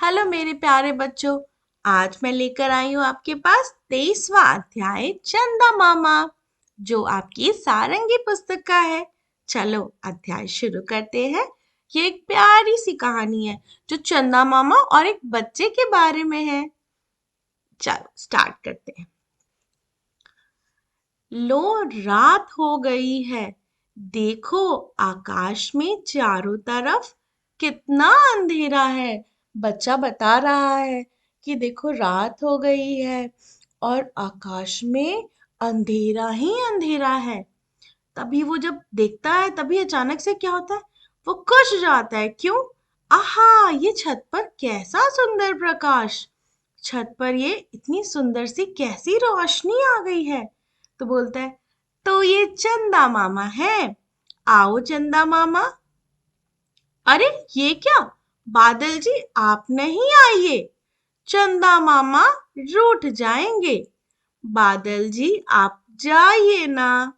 Hello मेरे प्यारे बच्चों। आज मैं लेकर आई हूँ आपके पास 23वां अध्याय चंदा मामा, जो आपकी सारंगी पुस्तक का है। चलो अध्याय शुरू करते हैं। ये एक प्यारी सी कहानी है जो चंदा मामा और एक बच्चे के बारे में है। चलो स्टार्ट करते हैं। लो, रात हो गई है। देखो, आकाश में चारों तरफ कितना अंधेरा है। बच्चा बता रहा है कि देखो रात हो गई है और आकाश में अंधेरा ही अंधेरा है। तभी वो जब देखता है तभी अचानक से क्या होता है, वो खुश हो जाता है। क्यों? आहा, ये छत पर कैसा सुंदर प्रकाश! छत पर ये इतनी सुंदर सी कैसी रोशनी आ गई है। तो बोलता है, तो ये चंदा मामा है। आओ चंदा मामा। अरे ये क्या, बादल जी आप नहीं आइए, चंदा मामा रूठ जाएंगे। बादल जी आप जाइए ना,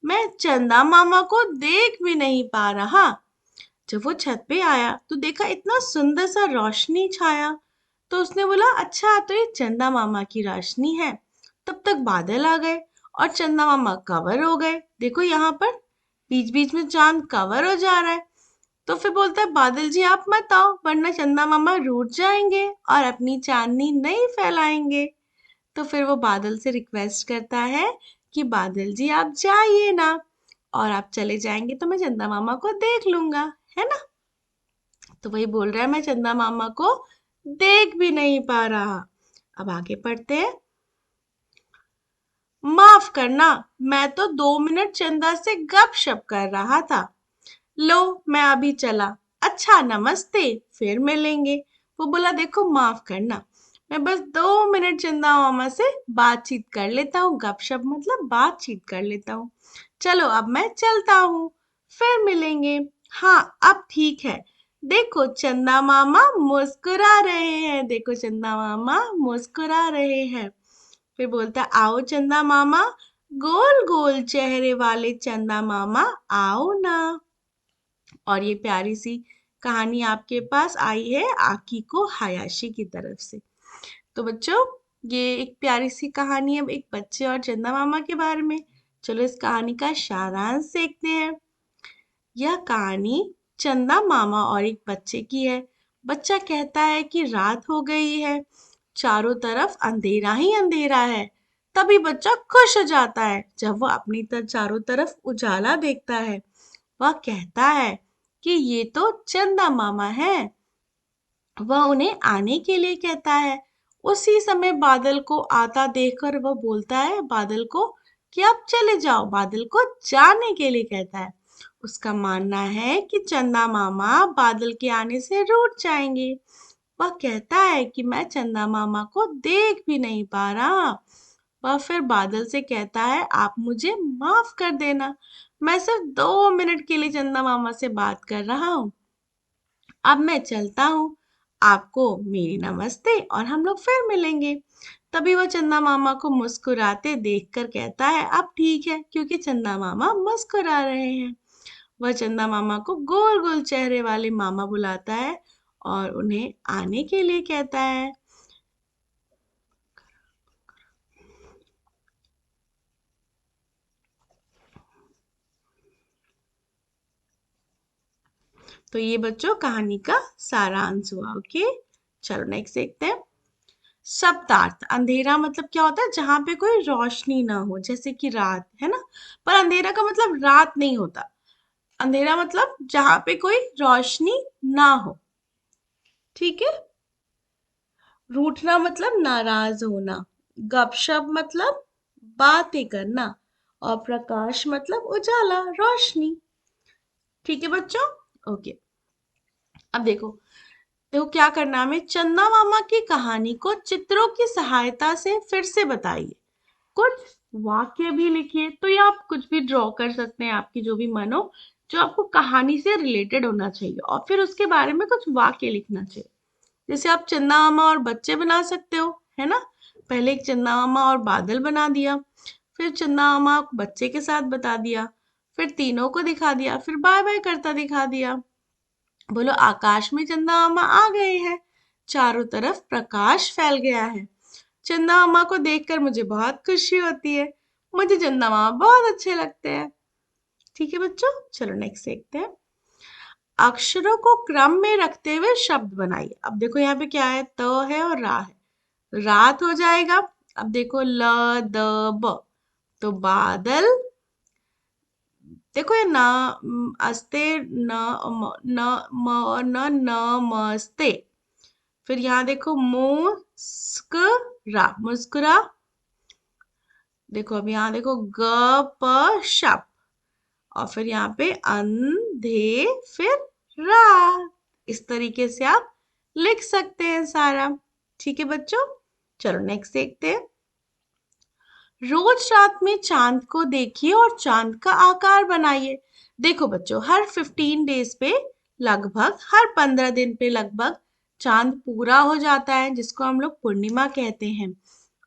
मैं चंदा मामा को देख भी नहीं पा रहा। जब वो छत पे आया तो देखा इतना सुंदर सा रोशनी छाया। तो उसने बोला, अच्छा तो ये चंदा मामा की रोशनी है। तब तक बादल आ गए और चंदा मामा कवर हो गए। देखो यहाँ पर बीच बीच में चांद कवर हो जा रहा है। तो फिर बोलता है, बादल जी आप मत आओ वरना चंदा मामा रूठ जाएंगे और अपनी चांदनी नहीं फैलाएंगे। तो फिर वो बादल से रिक्वेस्ट करता है कि बादल जी आप जाइए ना, और आप चले जाएंगे तो मैं चंदा मामा को देख लूंगा, है ना। तो वही बोल रहा है, मैं चंदा मामा को देख भी नहीं पा रहा। अब आगे पढ़ते हैं। माफ करना, मैं तो 2 मिनट चंदा से गपशप कर रहा था। लो, मैं अभी चला। अच्छा नमस्ते, फिर मिलेंगे। वो बोला, देखो माफ करना, मैं बस 2 मिनट चंदा मामा से बातचीत कर लेता हूँ। गपशप मतलब बातचीत कर लेता हूँ। चलो अब मैं चलता हूँ, फिर मिलेंगे। हाँ अब ठीक है। देखो चंदा मामा मुस्कुरा रहे हैं, देखो चंदा मामा मुस्कुरा रहे हैं। फिर बोलता है, आओ चंदा मामा, गोल गोल चेहरे वाले चंदा मामा आओ ना। और ये प्यारी सी कहानी आपके पास आई है आकिको हायाशी की तरफ से। तो बच्चों, ये एक प्यारी सी कहानी है एक बच्चे और चंदा मामा के बारे में। चलो इस कहानी का सारांश देखते हैं। यह कहानी चंदा मामा और एक बच्चे की है। बच्चा कहता है कि रात हो गई है, चारों तरफ अंधेरा ही अंधेरा है। तभी बच्चा खुश हो जाता है जब वो अपनी चारों तरफ उजाला देखता है। वह कहता है कि ये तो चंदा मामा है। वह उन्हें आने के लिए कहता है। उसी समय बादल को आता देखकर वह बोलता है बादल को कि आप चले जाओ, बादल को जाने के लिए कहता है। उसका मानना है कि चंदा मामा बादल के आने से रूठ जाएंगे। वह कहता है कि मैं चंदा मामा को देख भी नहीं पा रहा। वह फिर बादल से कहता है, आप मुझे माफ कर देना, मैं सिर्फ 2 मिनट के लिए चंदा मामा से बात कर रहा हूँ। अब मैं चलता हूँ, आपको मेरी नमस्ते और हम लोग फिर मिलेंगे। तभी वह चंदा मामा को मुस्कुराते देखकर कहता है, अब ठीक है, क्योंकि चंदा मामा मुस्कुरा रहे हैं। वह चंदा मामा को गोल गोल चेहरे वाले मामा बुलाता है और उन्हें आने के लिए कहता है। तो ये बच्चों कहानी का सारांश हुआ। ओके, चलो नेक्स्ट देखते हैं। शब्दार्थ। अंधेरा मतलब क्या होता है, जहां पे कोई रोशनी ना हो, जैसे कि रात है ना। पर अंधेरा का मतलब रात नहीं होता। अंधेरा मतलब जहां पे कोई रोशनी ना हो। ठीक है। रूठना मतलब नाराज होना। गपशप मतलब बातें करना। और प्रकाश मतलब उजाला, रोशनी। ठीक है बच्चों। ओके, अब देखो, तो क्या करना है, हमें चंदा मामा की कहानी को चित्रों की सहायता से फिर से बताइए। कुछ वाक्य भी लिखिए। तो ये आप कुछ भी ड्रॉ कर सकते हैं, आपकी जो भी मन हो, जो आपको कहानी से रिलेटेड होना चाहिए, और फिर उसके बारे में कुछ वाक्य लिखना चाहिए। जैसे आप चंदा मामा और बच्चे बना सकते हो, है ना। पहले एक चंदा मामा और बादल बना दिया, फिर चंदा मामा बच्चे के साथ बता दिया, फिर तीनों को दिखा दिया, फिर बाय बाय करता दिखा दिया। बोलो, आकाश में चंदा मामा आ गए हैं। चारों तरफ प्रकाश फैल गया है। चंदा मामा को देखकर मुझे बहुत खुशी होती है। मुझे चंदा मामा बहुत अच्छे लगते हैं। ठीक है बच्चों, चलो नेक्स्ट देखते हैं। अक्षरों को क्रम में रखते हुए शब्द बनाइए। अब देखो यहाँ पे क्या है, त है और रा है। रात हो जाएगा। अब देखो ल द ब, तो बादल। देखो ये न अस्ते न म न नमस्ते। फिर यहाँ देखो मुस्कुरा, मुस्कुरा। देखो अब यहाँ देखो ग प शप, और फिर यहाँ पे अंधे, फिर रात। इस तरीके से आप लिख सकते हैं सारा। ठीक है बच्चों, चलो नेक्स्ट देखते हैं। रोज रात में चांद को देखिए और चांद का आकार बनाइए। देखो बच्चों, हर 15 डेज पे लगभग, हर 15 दिन पे लगभग चांद पूरा हो जाता है, जिसको हम लोग पूर्णिमा कहते हैं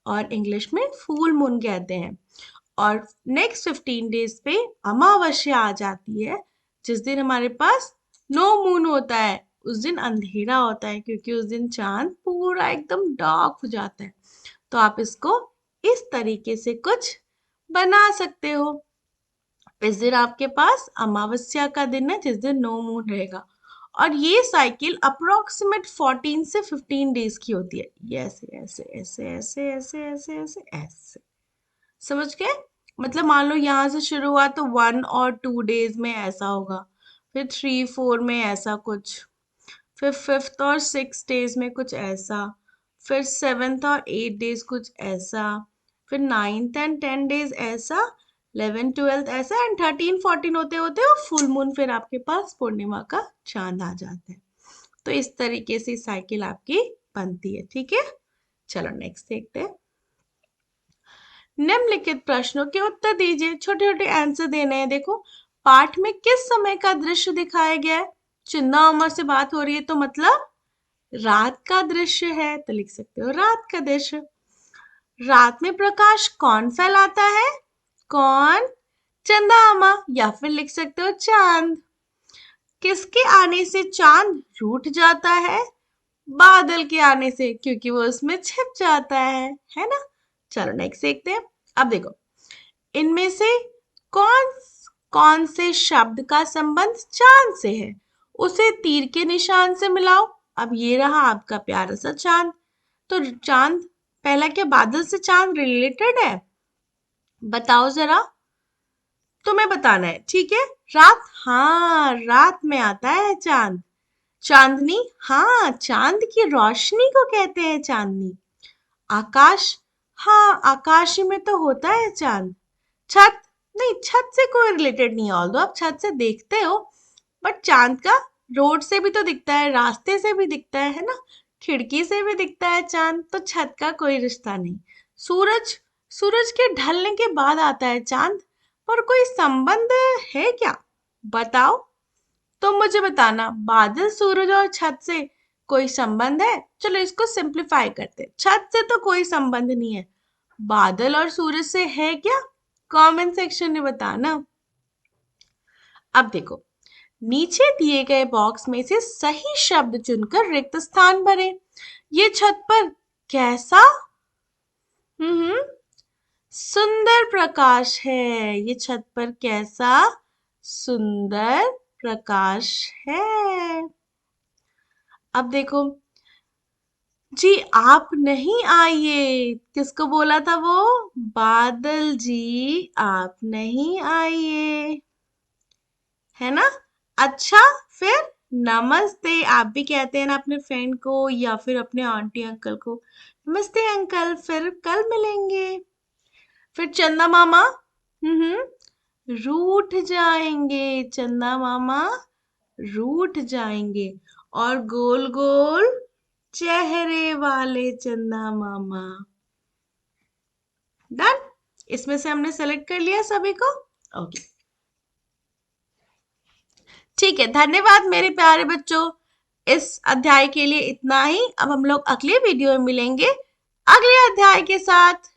और इंग्लिश में फुल मून कहते हैं। और नेक्स्ट 15 डेज पे अमावस्या आ जाती है, जिस दिन हमारे पास नो मून होता है। उस दिन अंधेरा होता है, क्योंकि उस दिन चांद पूरा एकदम डार्क हो जाता है। तो आप इसको इस तरीके से कुछ बना सकते हो। इस दिन आपके पास अमावस्या का दिन है, जिस दिन नो मून रहेगा। और ये साइकिल अप्रोक्सीमेट 14 से 15 डेज की होती है। ये ऐसे ऐसे ऐसे ऐसे ऐसे ऐसे ऐसे ऐसे, समझ गए? मतलब मान लो यहाँ से शुरू हुआ तो 1 और 2 डेज में ऐसा होगा, फिर 3 4 में ऐसा कुछ, फिर 5th और 6 डेज में कुछ ऐसा, फिर 7th और 8 डेज कुछ ऐसा, फिर 9th एंड 10 डेज ऐसा, 11 12 ऐसा, एंड 13 14 होते होते वो फुल मून, फिर आपके पास पूर्णिमा का चांद आ जाता है। तो इस तरीके से साइकिल आपकी बनती है। ठीक है, चलो नेक्स्ट देखते हैं। निम्नलिखित प्रश्नों के उत्तर दीजिए। छोटे छोटे आंसर देने हैं। देखो, पाठ में किस समय का दृश्य दिखाया गया है? चंदा उमर से बात हो रही है, तो मतलब रात का दृश्य है, तो लिख सकते हो रात का दृश्य। रात में प्रकाश कौन फैलाता है? कौन? चंदा मामा, या फिर लिख सकते हो चांद। किसके आने से चांद रूठ जाता है? बादल के आने से, क्योंकि वो उसमें छिप जाता है ना? चलो नेक्स्ट देखते हैं। अब देखो, इनमें से कौन कौन से शब्द का संबंध चांद से है? उसे तीर के निशान से मिलाओ। अब ये रहा आपका प्यारा सा चांद। तो चांद, पहला क्या बादल से चांद रिलेटेड है? बताओ जरा, तुम्हें बताना है। ठीक है, रात, हाँ रात में आता है चांद। चांदनी, हाँ चांद की रोशनी को कहते हैं चांदनी। आकाश, हाँ आकाश में तो होता है चांद। छत, नहीं छत से कोई रिलेटेड नहीं है, ऑल्दो आप छत से देखते हो, बट चांद का रोड से भी तो दिखता है, रास्ते से भी दिखता है ना? खिड़की से भी दिखता है चांद, तो छत का कोई रिश्ता नहीं। सूरज, सूरज के ढलने के बाद आता है चांद, पर कोई संबंध है क्या? बताओ, तो मुझे बताना। बादल, सूरज और छत से कोई संबंध है? चलो इसको सिंप्लीफाई करते हैं। छत से तो कोई संबंध नहीं है, बादल और सूरज से है क्या? कमेंट सेक्शन में बताना। अब देखो, नीचे दिए गए बॉक्स में से सही शब्द चुनकर रिक्त स्थान भरें। ये छत पर कैसा हम्म सुंदर प्रकाश है। ये छत पर कैसा सुंदर प्रकाश है। अब देखो जी, आप नहीं आइए, किसको बोला था वो? बादल जी, आप नहीं आइए, है ना? अच्छा, फिर नमस्ते आप भी कहते हैं ना अपने फ्रेंड को या फिर अपने आंटी अंकल को, नमस्ते अंकल, फिर कल मिलेंगे। फिर चंदा मामा, रूठ जाएंगे, चंदा मामा रूठ जाएंगे। और गोल गोल चेहरे वाले चंदा मामा। डन, इसमें से हमने सेलेक्ट कर लिया सभी को। ओके, ठीक है, धन्यवाद मेरे प्यारे बच्चों। इस अध्याय के लिए इतना ही। अब हम लोग अगले वीडियो में मिलेंगे अगले अध्याय के साथ।